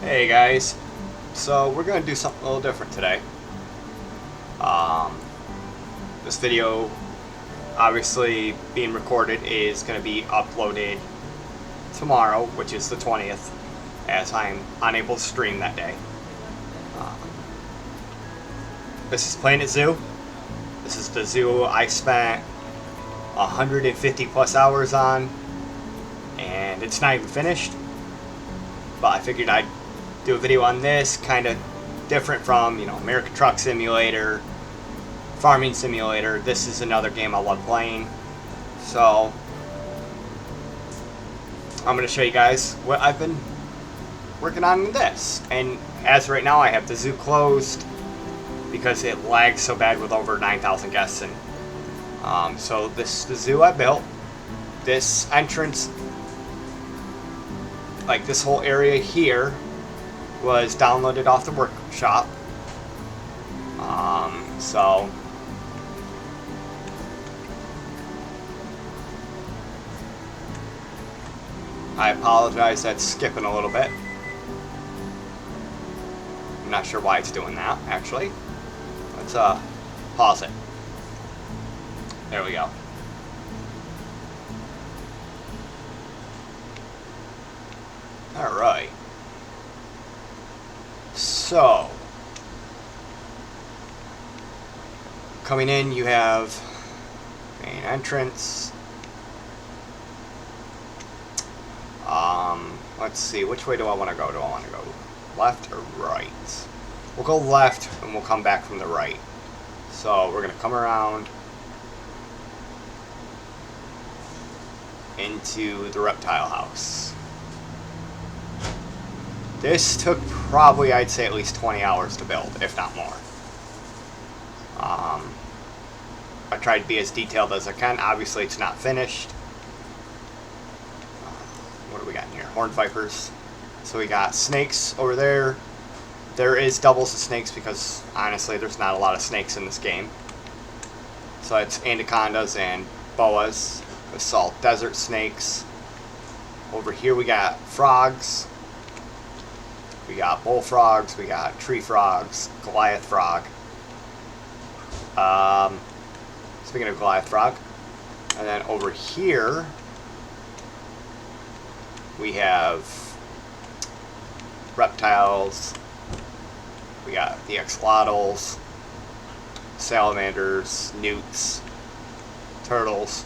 Hey guys, so we're going to do something a little different today. Um, this video, obviously being recorded, is going to be uploaded tomorrow, which is the 20th, as I'm unable to stream that day. Um, this is Planet Zoo. This is the zoo I spent 150 plus hours on, and it's not even finished. But I figured I'd do a video on this, kind of different from, American Truck Simulator, Farming Simulator. This is another game I love playing. So, I'm going to show you guys what I've been working on in this. And as right now, I have the zoo closed because it lags so bad with over 9,000 guests in. So this is the zoo I built. This entrance, like this whole area here, was downloaded off the workshop. So I apologize, that's skipping a little bit. I'm not sure why it's doing that, actually. Let's pause it. There we go. Alright. So, coming in, you have main entrance. Let's see, which way do I want to go? Do I want to go left or right? We'll go left and we'll come back from the right. So we're going to come around into the reptile house. This took probably, I'd say, at least 20 hours to build, if not more. I tried to be as detailed as I can. Obviously, it's not finished. What do we got in here? Horned vipers. So we got snakes over there. There is doubles of snakes because, honestly, there's not a lot of snakes in this game. So it's anacondas and boas. Assault desert snakes. Over here we got frogs. We got bullfrogs, we got tree frogs, Goliath frog. Speaking of Goliath frog, and then over here we have reptiles. We got the axolotls, salamanders, newts, turtles.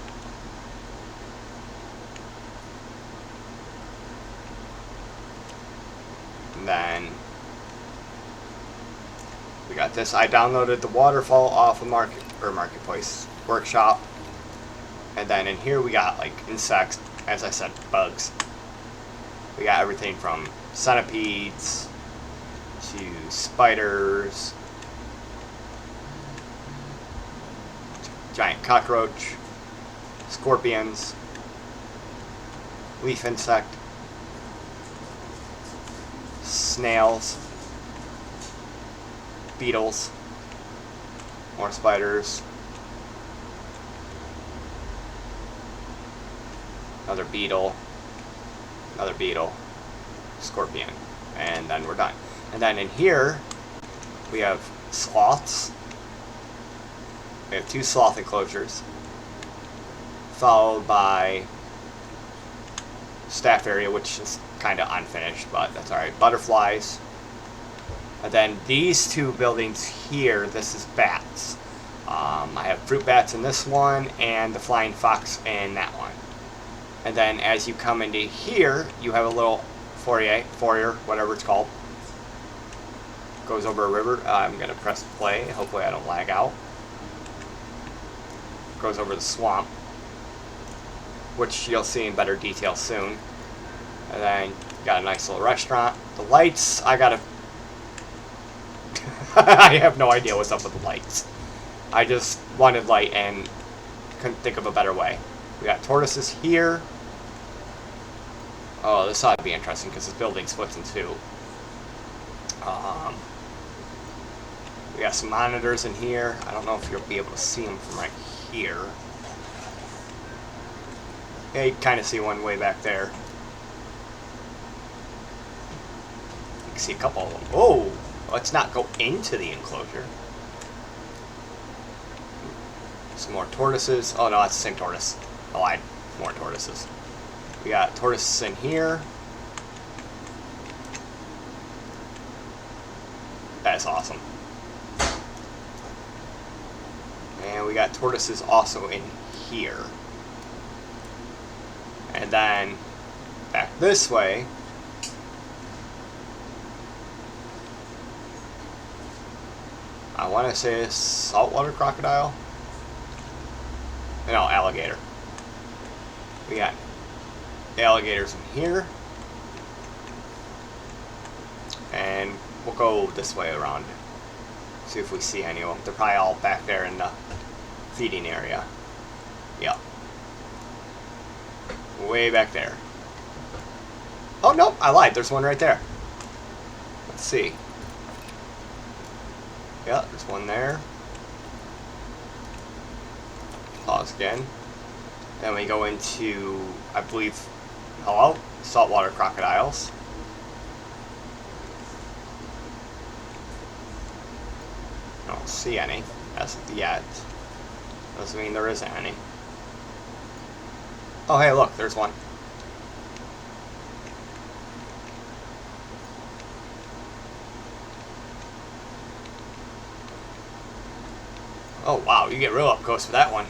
And then we got this. I downloaded the waterfall off of Marketplace Workshop. And then in here we got like insects, as I said, bugs. We got everything from centipedes to spiders, giant cockroach, scorpions, leaf insect, snails, beetles, more spiders, another beetle, scorpion, and then we're done. And then in here we have sloths. We have 2 sloth enclosures, followed by staff area, which is kind of unfinished, but that's alright. Butterflies. And then these 2 buildings here, this is bats. I have fruit bats in this one and the flying fox in that one. And then as you come into here, you have a little foyer, whatever it's called. Goes over a river. I'm going to press play. Hopefully I don't lag out. Goes over the swamp, which you'll see in better detail soon. And then got a nice little restaurant. The lights, I gotta... I have no idea what's up with the lights. I just wanted light and couldn't think of a better way. We got tortoises here. Oh, this ought to be interesting because this building splits in 2. We got some monitors in here. I don't know if you'll be able to see them from right here. Yeah, you can kind of see one way back there. can see a couple of them. Oh, let's not go into the enclosure. Some more tortoises. Oh no, that's the same tortoise. I lied. More tortoises. We got tortoises in here. That's awesome. And we got tortoises also in here. And then back this way, I want to say a saltwater crocodile. No, alligator. We got alligators in here. And we'll go this way around. See if we see any of them. They're probably all back there in the feeding area. Yep. Way back there. Oh, nope, I lied. There's one right there. Let's see. Yep, there's one there. Pause again. Then we go into, I believe, hello? Saltwater crocodiles. I don't see any as of yet. Doesn't mean there isn't any. Oh, hey, look, there's one. Oh, wow, you get real up close with that one.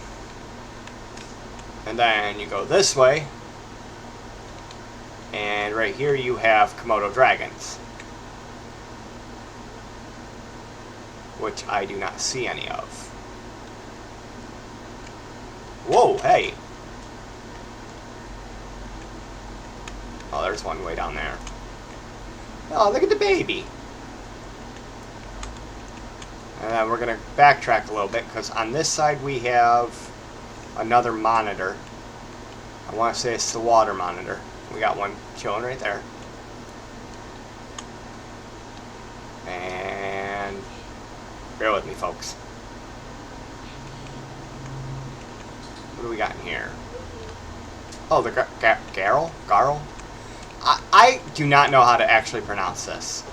And then you go this way. And right here you have Komodo dragons. Which I do not see any of. Whoa, hey. Oh, there's one way down there. Oh, look at the baby. And then we're going to backtrack a little bit, because on this side we have another monitor. I want to say it's the water monitor. We got one chilling right there. And bear with me, folks. What do we got in here? Oh, the Garl? Garl? I do not know how to actually pronounce this.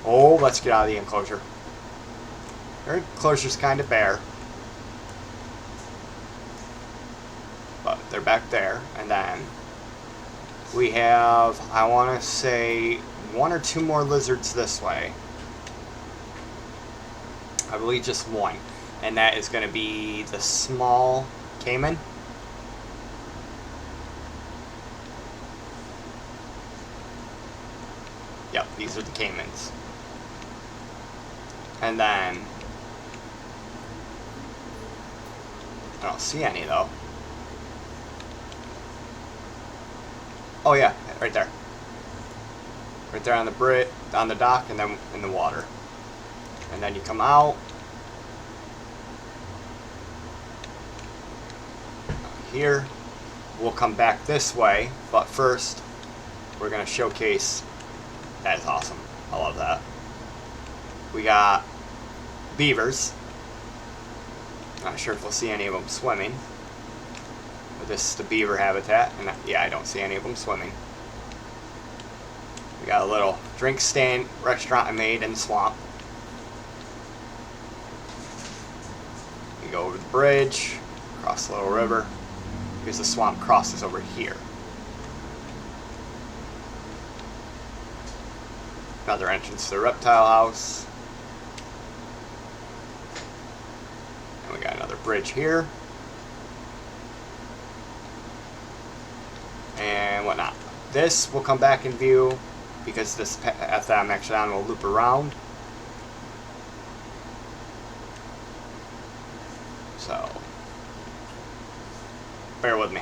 Oh, let's get out of the enclosure. Their enclosure's kind of bare. But they're back there. And then we have, I want to say, one or two more lizards this way. I believe just one. And that is going to be the small caiman. Yep, these are the caimans. And then I don't see any though. Oh yeah, right there. Right there on the on the dock, and then in the water. And then you come out. Here. We'll come back this way, but first we're going to showcase. That is awesome. I love that. We got beavers. Not sure if we'll see any of them swimming. But this is the beaver habitat, and yeah, I don't see any of them swimming. We got a little drink stand restaurant I made in the swamp. We go over the bridge, across the little river, because the swamp crosses over here. Another entrance to the reptile house. And we got another bridge here. And whatnot. This will come back in view because this path that I'm actually on will loop around. So, bear with me.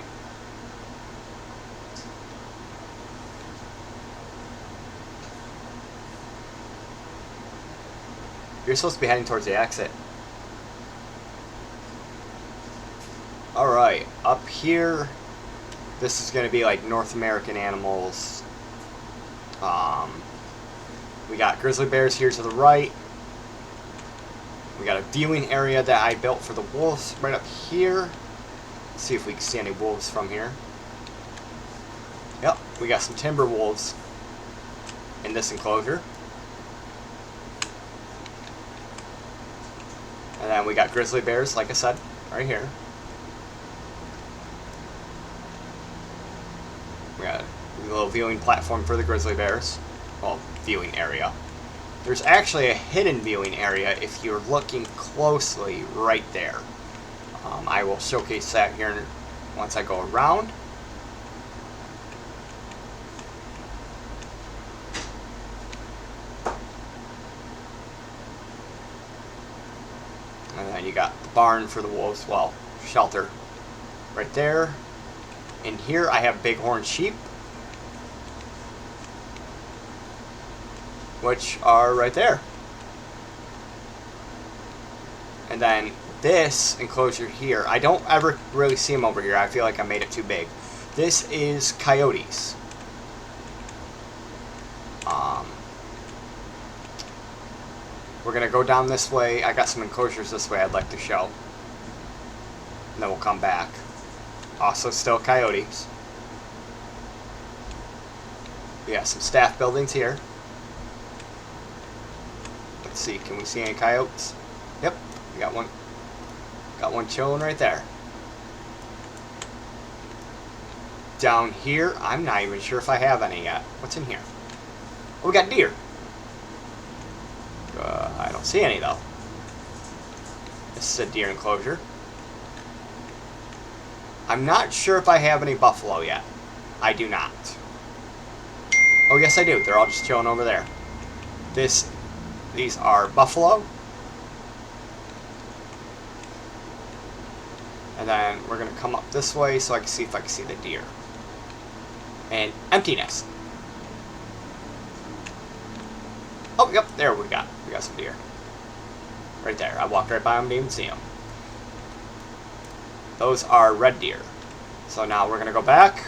You're supposed to be heading towards the exit. Alright, up here, this is going to be like North American animals. We got grizzly bears here to the right. We got a viewing area that I built for the wolves right up here. Let's see if we can see any wolves from here. Yep, we got some timber wolves. in this enclosure. And then we got grizzly bears, like I said, right here. We got a little viewing platform for the grizzly bears. Well, viewing area. There's actually a hidden viewing area if you're looking closely right there. I will showcase that here once I go around. And then you got the barn for the wolves, well, shelter right there. In here I have bighorn sheep, which are right there. And then this enclosure here, I don't ever really see them over here. I feel like I made it too big. This is coyotes. We're going to go down this way. I got some enclosures this way I'd like to show. And then we'll come back. Also still coyotes. We got some staff buildings here. Let's see, can we see any coyotes? Yep, we got one. Got one chilling right there. Down here, I'm not even sure if I have any yet. What's in here? Oh, we got deer. I don't see any though. This is a deer enclosure. I'm not sure if I have any buffalo yet. I do not. Oh, yes I do. They're all just chilling over there. These are buffalo. And then we're going to come up this way so I can see if I can see the deer. And emptiness. Oh, yep, there we got some deer. Right there. I walked right by them, didn't even see them. Those are red deer. So now we're going to go back.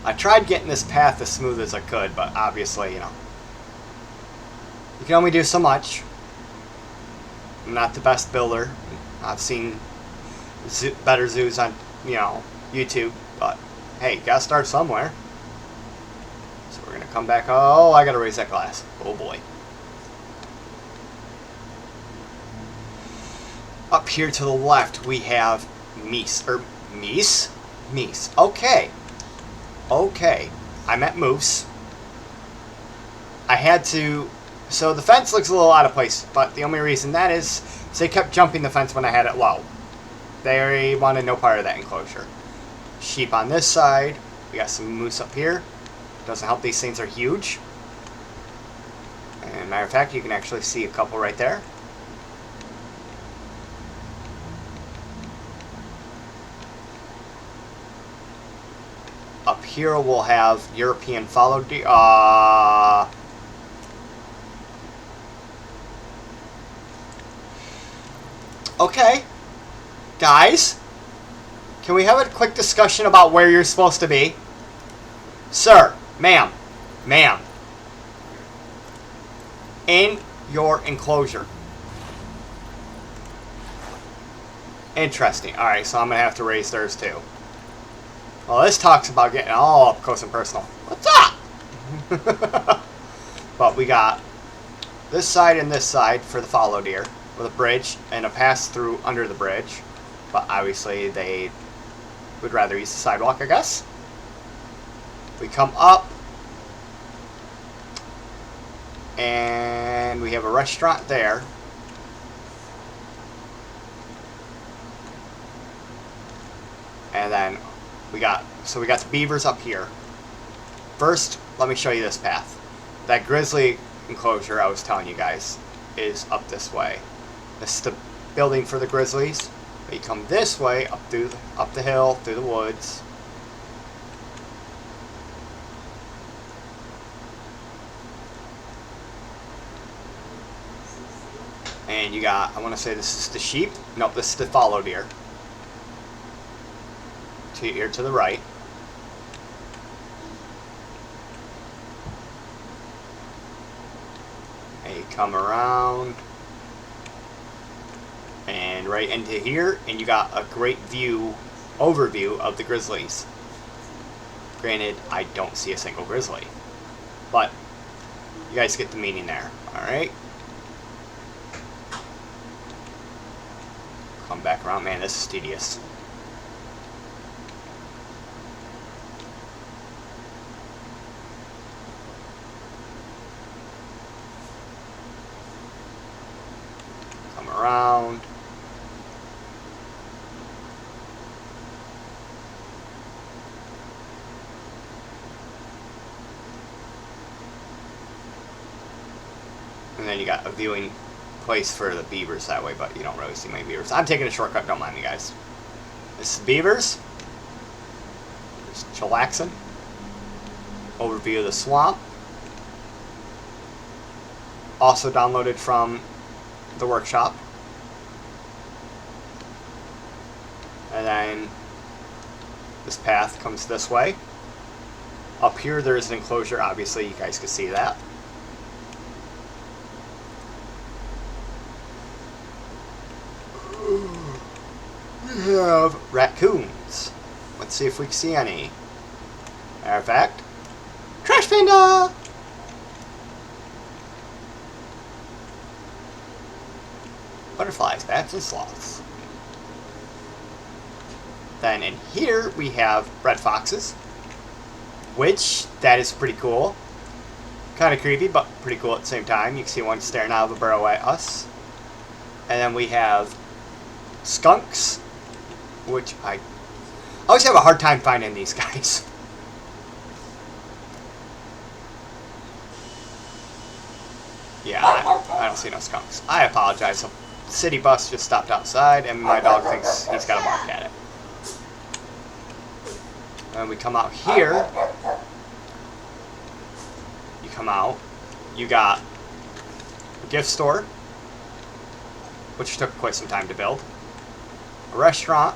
I tried getting this path as smooth as I could, but obviously, you know, you can only do so much. I'm not the best builder. I've seen better zoos on, you know, YouTube, but hey, you gotta start somewhere. So we're gonna come back. Oh, I gotta raise that glass. Oh boy. Up here to the left, we have meese. Meese. Okay. Okay. I meant moose. I had to... So the fence looks a little out of place, but the only reason that is they kept jumping the fence when I had it low. They wanted no part of that enclosure. Sheep on this side. We got some moose up here. Doesn't help, these things are huge. And matter of fact, you can actually see a couple right there. Up here we'll have European fallow deer. Okay. Guys, can we have a quick discussion about where you're supposed to be? Sir, ma'am, in your enclosure. Interesting. Alright, so I'm going to have to raise theirs too. Well, this talks about getting all up close and personal. What's up? But we got this side and this side for the fallow deer with a bridge and a pass through under the bridge. But obviously they would rather use the sidewalk, I guess. We come up and we have a restaurant there. And then we got the beavers up here. First, let me show you this path. That grizzly enclosure I was telling you guys is up this way. This is the building for the grizzlies. But you come this way up the hill, through the woods. And you got, I want to say this is the sheep. Nope, this is the fallow deer. Here to the right. And you come around and right into here, and you got a great overview of the grizzlies. Granted, I don't see a single grizzly. But you guys get the meaning there. Alright. Come back around. Man, this is tedious. Come around. And then you got a viewing place for the beavers that way, but you don't really see many beavers. I'm taking a shortcut, don't mind me, guys. This is beavers. Just chillaxing. Overview of the swamp. Also downloaded from the workshop. And then this path comes this way. Up here there's an enclosure, obviously you guys can see that. We have raccoons. Let's see if we can see any. Matter of fact, Trash Panda! Butterflies, bats, and sloths. Then in here we have red foxes, which that is pretty cool. Kind of creepy, but pretty cool at the same time. You can see one staring out of a burrow at us. And then we have skunks, which I always have a hard time finding these guys. Yeah, I don't see no skunks. I apologize. A city bus just stopped outside, and my dog thinks he's got to bark at it. And we come out here. You come out. You got a gift store, which took quite some time to build. A restaurant.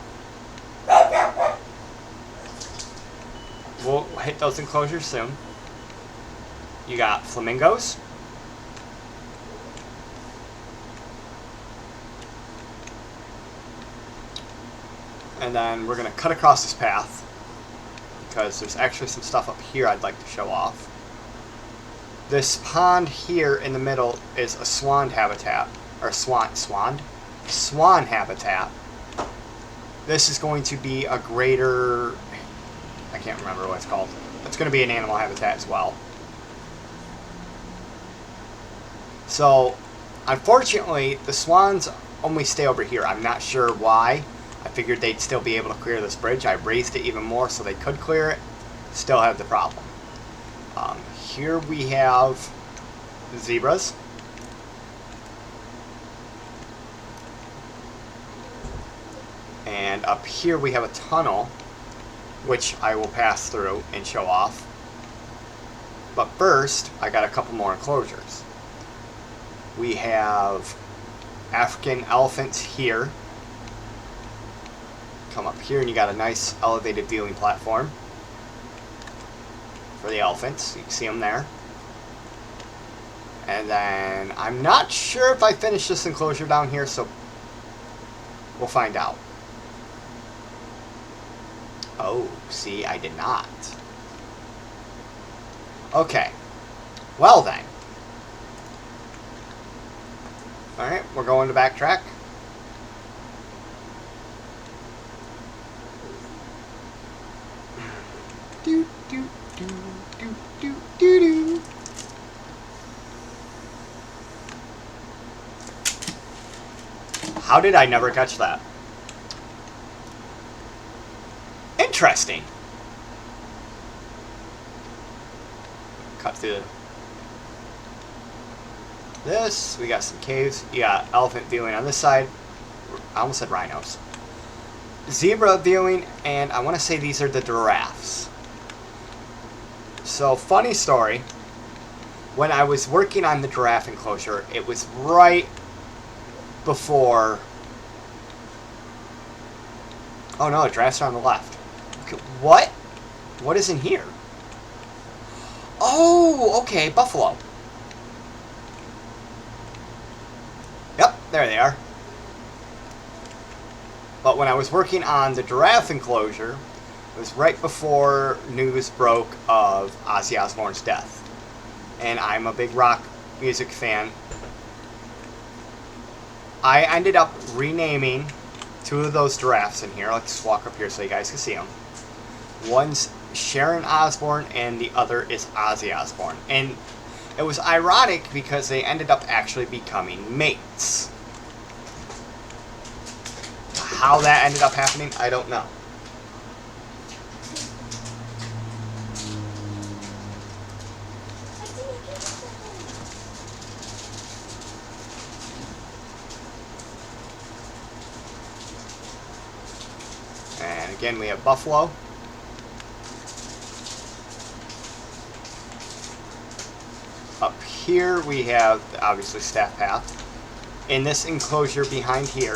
We'll hit those enclosures soon. You got flamingos. And then we're going to cut across this path because there's actually some stuff up here I'd like to show off. This pond here in the middle is a swan habitat, or swan habitat. This is going to be a greater, I can't remember what it's called. It's going to be an animal habitat as well. So, unfortunately, the swans only stay over here. I'm not sure why. I figured they'd still be able to clear this bridge. I raised it even more so they could clear it. Still have the problem. Here we have zebras. And up here we have a tunnel, which I will pass through and show off. But first, I got a couple more enclosures. We have African elephants here. Come up here and you got a nice elevated viewing platform for the elephants. You can see them there. And then I'm not sure if I finished this enclosure down here, so we'll find out. Oh, see, I did not. Okay. Well then. Alright, we're going to backtrack. Do, do, do, do, do, do, do. How did I never catch that? Interesting. Cut through this. We got some caves. You got elephant viewing on this side. I almost said rhinos. Zebra viewing, and I want to say these are the giraffes. So, funny story. When I was working on the giraffe enclosure, it was right before... Oh no, giraffes are on the left. Okay, what? What is in here? Oh, okay, buffalo. Yep, there they are. But when I was working on the giraffe enclosure, It was right before news broke of Ozzy Osbourne's death. And I'm a big rock music fan. I ended up renaming two of those giraffes in here. Let's walk up here so you guys can see them. One's Sharon Osbourne and the other is Ozzy Osbourne. And it was ironic because they ended up actually becoming mates. How that ended up happening, I don't know. And again, we have buffalo. Up here we have, obviously, staff path. In this enclosure behind here,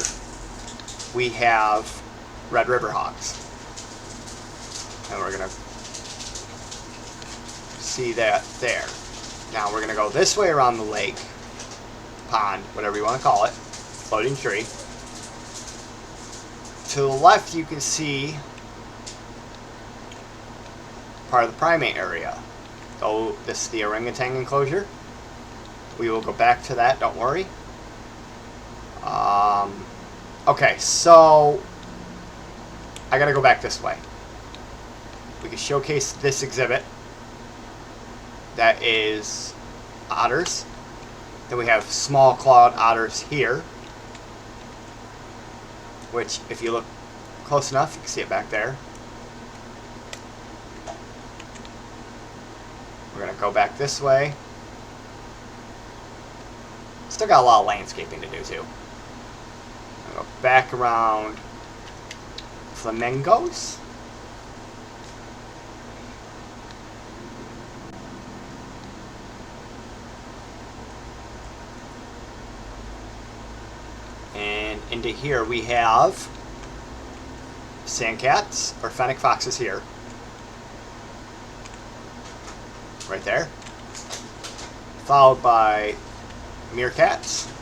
we have Red River hogs. And we're going to see that there. Now we're going to go this way around the lake, pond, whatever you want to call it, floating tree. To the left, you can see part of the primate area. Oh, this is the orangutan enclosure. We will go back to that, don't worry. Okay, so I gotta go back this way. We can showcase this exhibit. That is otters. Then we have small clawed otters here, which, if you look close enough, you can see it back there. We're going to go back this way. Still got a lot of landscaping to do, too. Go back around flamingos. And into here we have sandcats, or fennec foxes here. Right there. Followed by meerkats.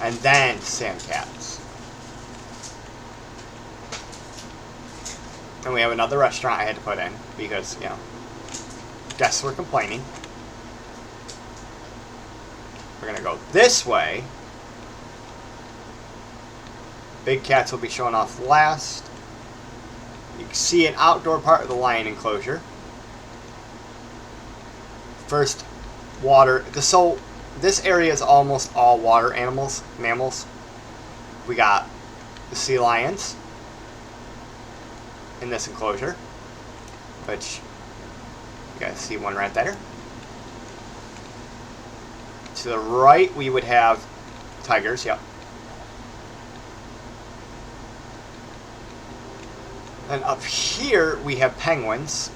And then sandcats. And we have another restaurant I had to put in because, you know, guests were complaining. We're going to go this way. Big cats will be showing off last. You can see an outdoor part of the lion enclosure. First, water. So this area is almost all water mammals. We got the sea lions in this enclosure, which you guys see one right there. To the right, we would have tigers. Yep. And up here, we have penguins.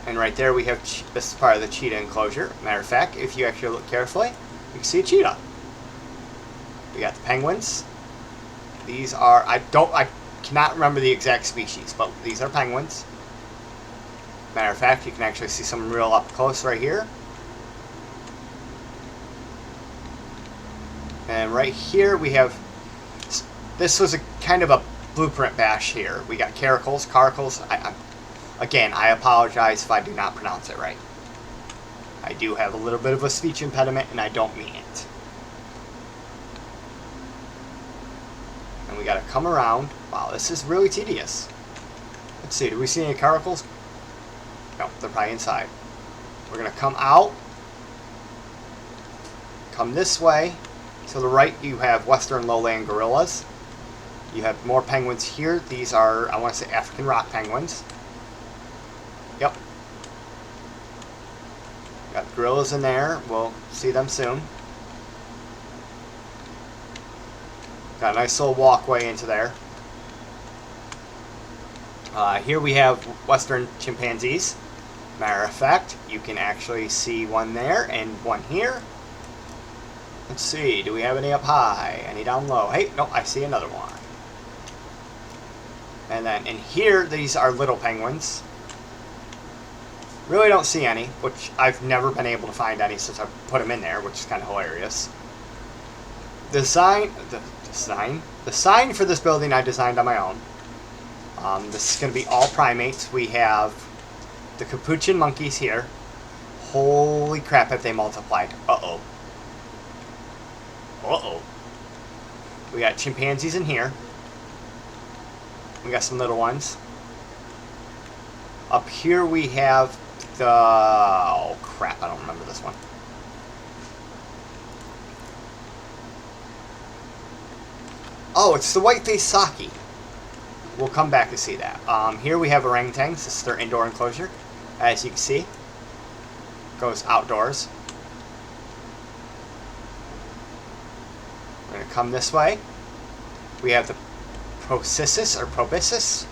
And right there, we have, this is part of the cheetah enclosure. Matter of fact, if you actually look carefully, you can see a cheetah. We got the penguins. These are, I cannot remember the exact species, but these are penguins. Matter of fact, you can actually see some real up close right here. And right here we have, this was a kind of a blueprint bash here. We got caracals. Again, I apologize if I do not pronounce it right. I do have a little bit of a speech impediment, and I don't mean it. And we got to come around. Wow, this is really tedious. Let's see, do we see any caracals? No, they're probably inside. We're going to come out. Come this way. To the right, you have western lowland gorillas. You have more penguins here. These are, I want to say, African rock penguins. Yep. Got gorillas in there. We'll see them soon. Got a nice little walkway into there. Here we have western chimpanzees. Matter of fact, you can actually see one there and one here. Let's see, do we have any up high? Any down low? Hey, no, I see another one. And then in here, these are little penguins. Really don't see any, which I've never been able to find any since I've put them in there, which is kind of hilarious. The Design. The sign for this building I designed on my own. This is going to be all primates. We have the capuchin monkeys here. Holy crap, have they multiplied. Uh-oh. Uh-oh. We got chimpanzees in here. We got some little ones. Up here we have the... Oh, crap, I don't remember this one. Oh, it's the white-faced saki. We'll come back to see that. Here we have orangutans. This is their indoor enclosure. As you can see, goes outdoors. We're going to come this way. We have the proboscis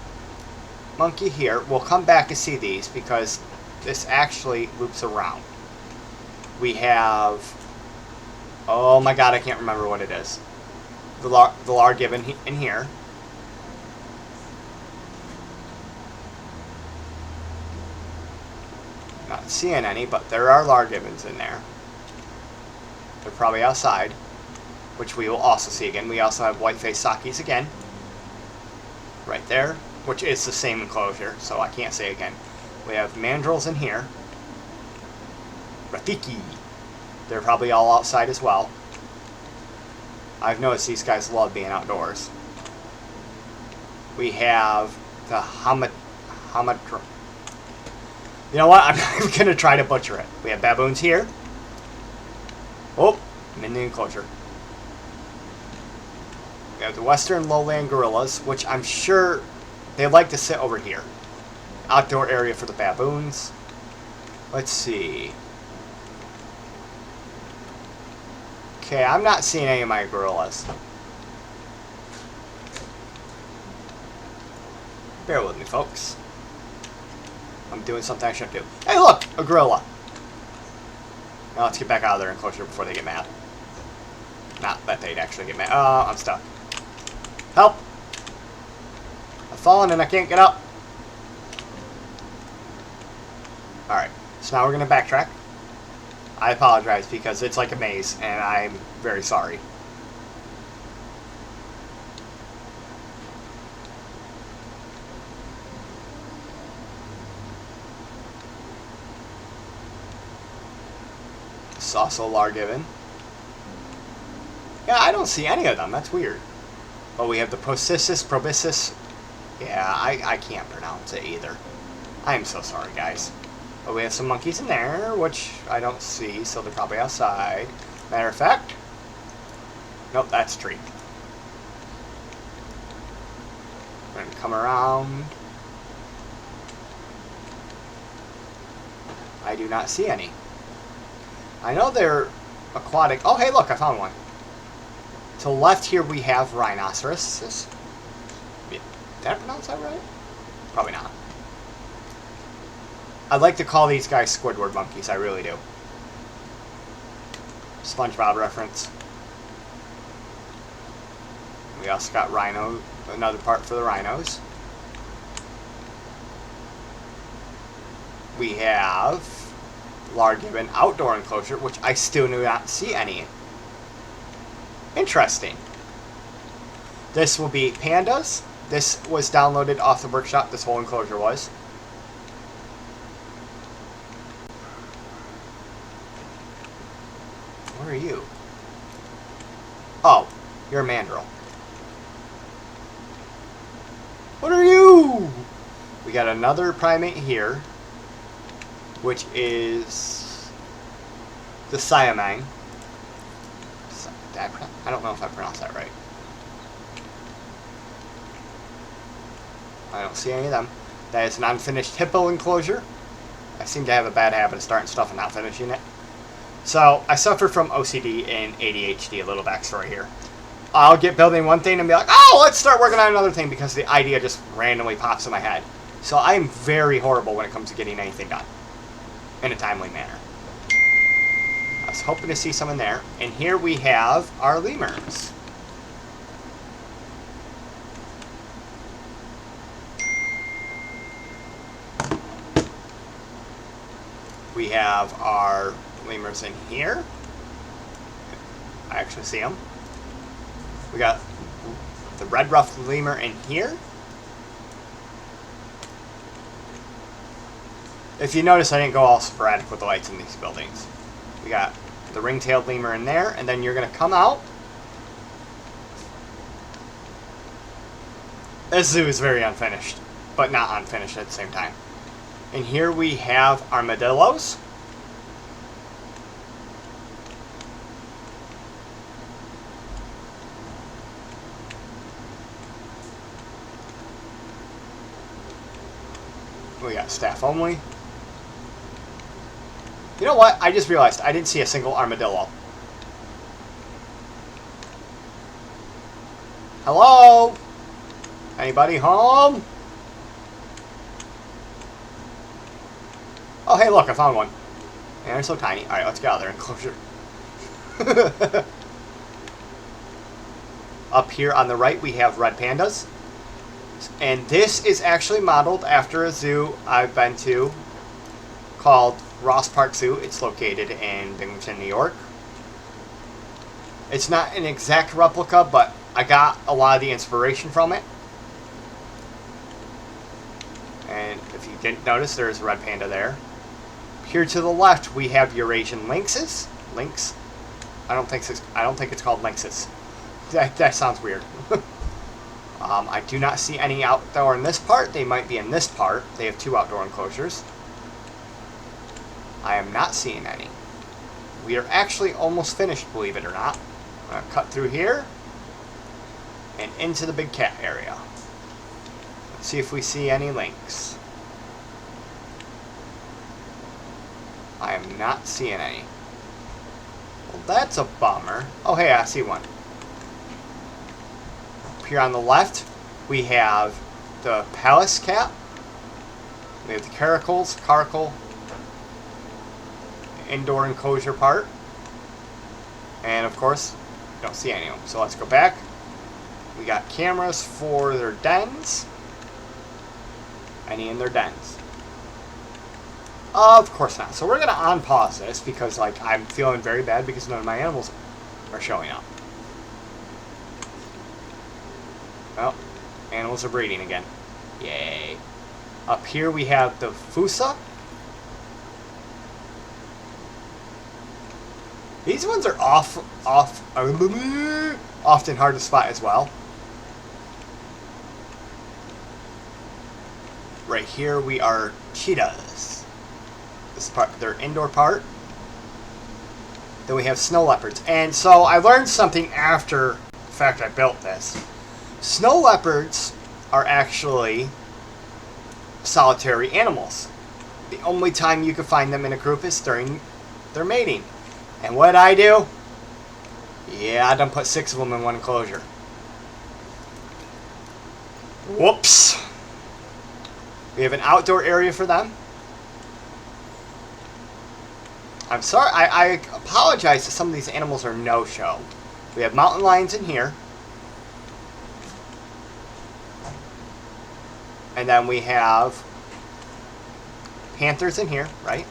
monkey here. We'll come back to see these because this actually loops around. We have... Oh my god, I can't remember what it is. The largibbon in here. Not seeing any, but there are largibbons in there. They're probably outside, which we will also see again. We also have white-faced sakis again. Right there, which is the same enclosure, so I can't say again. We have mandrills in here. Rafiki. They're probably all outside as well. I've noticed these guys love being outdoors. We have the hamadra. You know what? I'm not even going to try to butcher it. We have baboons here. Oh, I'm in the enclosure. We have the western lowland gorillas, which I'm sure they like to sit over here. Outdoor area for the baboons. Let's see. Okay, I'm not seeing any of my gorillas. Bear with me, folks. I'm doing something I shouldn't do. Hey, look! A gorilla! Now let's get back out of their enclosure before they get mad. Not that they'd actually get mad. I'm stuck. Help! I've fallen and I can't get up. Alright, so now we're going to backtrack. I apologize because it's like a maze and I'm very sorry. This is also a largibbon. Yeah, I don't see any of them. That's weird. But we have the proboscis. Yeah, I can't pronounce it either. I am so sorry, guys. But we have some monkeys in there, which I don't see, so they're probably outside. Matter of fact, nope, that's a tree. We're going to come around. I do not see any. I know they're aquatic. Oh, hey, look, I found one. To the left here, we have rhinoceros. Did I pronounce that right? Probably not. I'd like to call these guys Squidward monkeys, I really do. SpongeBob reference. We also got rhino, another part for the rhinos. We have largibbon outdoor enclosure, which I still do not see any. Interesting. This will be pandas. This was downloaded off the workshop, this whole enclosure was. Where are you? Oh, you're a mandrill. What are you? We got another primate here, which is the siamang. I don't know if I pronounced that right. I don't see any of them. That is an unfinished hippo enclosure. I seem to have a bad habit of starting stuff and not finishing it. So, I suffer from OCD and ADHD, a little backstory here. I'll get building one thing and be like, oh, let's start working on another thing because the idea just randomly pops in my head. So I am very horrible when it comes to getting anything done in a timely manner. I was hoping to see some in there. And here we have our lemurs. We have our lemurs in here. I actually see them. We got the red ruffed lemur in here. If you notice, I didn't go all sporadic with the lights in these buildings. We got the ring-tailed lemur in there, and then you're going to come out. This zoo is very unfinished, but not unfinished at the same time. And here we have armadillos. We got staff only. You know what? I just realized I didn't see a single armadillo. Hello? Anybody home? Oh, hey, look, I found one. Man, they're so tiny. Alright, let's get out of their enclosure. Up here on the right, we have red pandas. And this is actually modeled after a zoo I've been to called Ross Park Zoo. It's located in Binghamton, New York. It's not an exact replica, but I got a lot of the inspiration from it. And if you didn't notice, there's a red panda there. Here to the left, we have Eurasian lynxes. Lynx. I don't think it's called lynxes. That sounds weird. I do not see any outdoor in this part. They might be in this part. They have 2 outdoor enclosures. I am not seeing any. We are actually almost finished, believe it or not. I'm going to cut through here and into the big cat area. Let's see if we see any lynx. I am not seeing any. Well, that's a bummer. Oh, hey, I see one. Up here on the left, we have the Pallas cat. We have the caracal, indoor enclosure part. And of course, don't see any of them. So let's go back. We got cameras for their dens. Any in their dens? Of course not. So we're going to unpause this because I'm feeling very bad because none of my animals are showing up. Well, animals are breeding again. Yay. Up here we have the Fusa. These ones are often hard to spot as well. Right here we are cheetahs. This part, their indoor part. Then we have snow leopards. And so I learned something after the fact I built this. Snow leopards are actually solitary animals. The only time you can find them in a group is during their mating. And what did I do? Yeah, I done put 6 of them in one enclosure. Whoops. We have an outdoor area for them. I'm sorry, I apologize that some of these animals are no-show. We have mountain lions in here. And then we have panthers in here, right?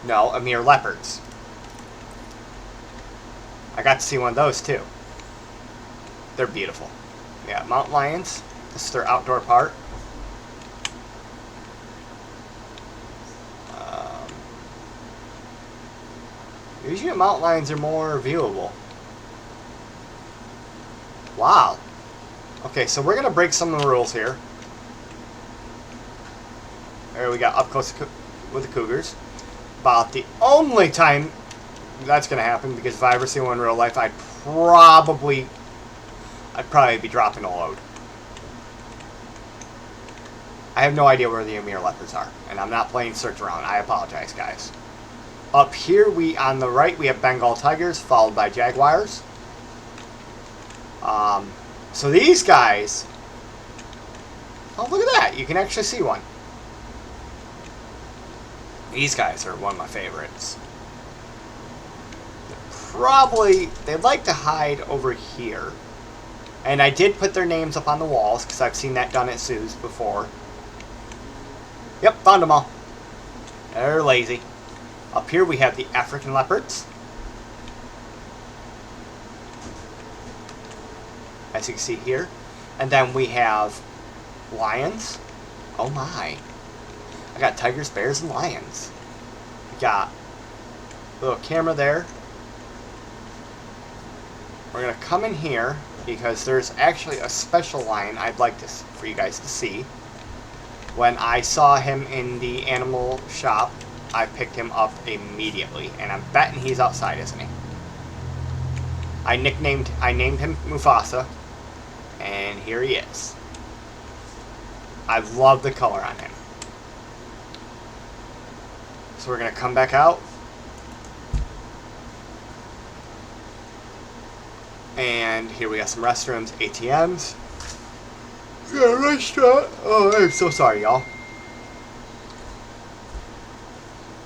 No, Amur leopards. I got to see one of those too. They're beautiful. Yeah, mountain lions. This is their outdoor part. Usually mountain lions are more viewable. Wow. Okay, so we're going to break some of the rules here. There we got up close with the cougars. About the only time that's going to happen, because if I ever see one in real life, I'd probably be dropping a load. I have no idea where the Amur leopards are, and I'm not playing search around. I apologize, guys. Up here, on the right, we have Bengal tigers, followed by jaguars. So these guys... Oh, look at that. You can actually see one. These guys are one of my favorites. They like to hide over here. And I did put their names up on the walls, because I've seen that done at zoos before. Yep, found them all. They're lazy. Up here we have the African leopards. as you can see here. And then we have lions. Oh my. I got tigers, bears, and lions. We got a little camera there. We're going to come in here because there's actually a special lion I'd like for you guys to see. When I saw him in the animal shop, I picked him up immediately, and I'm betting he's outside, isn't he? I named him Mufasa, and here he is. I love the color on him. So we're gonna come back out, and here we got some restrooms, ATMs. We got a restaurant. Oh, I'm so sorry, y'all.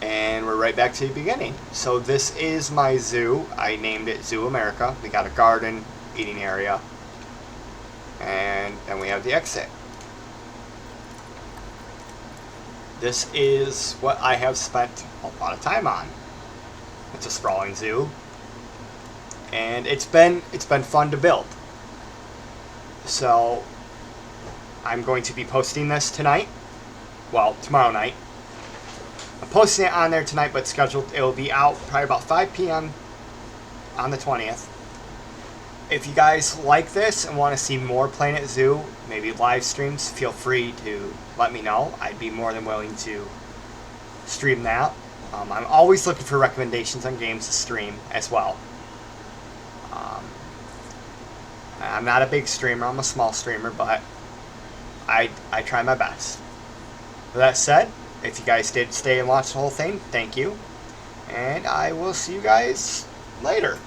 And we're right back to the beginning. So this is my zoo. I named it Zoo America. We got a garden, eating area, and then we have the exit. This is what I have spent a lot of time on. It's a sprawling zoo, and it's been fun to build. So I'm going to be posting this tonight. Well, tomorrow night. I'm posting it on there tonight, but scheduled, it will be out probably about 5 p.m. on the 20th. If you guys like this and want to see more Planet Zoo, maybe live streams, feel free to let me know. I'd be more than willing to stream that. I'm always looking for recommendations on games to stream as well. I'm not a big streamer, I'm a small streamer, but I try my best. With that said, if you guys did stay and watch the whole thing, thank you. And I will see you guys later.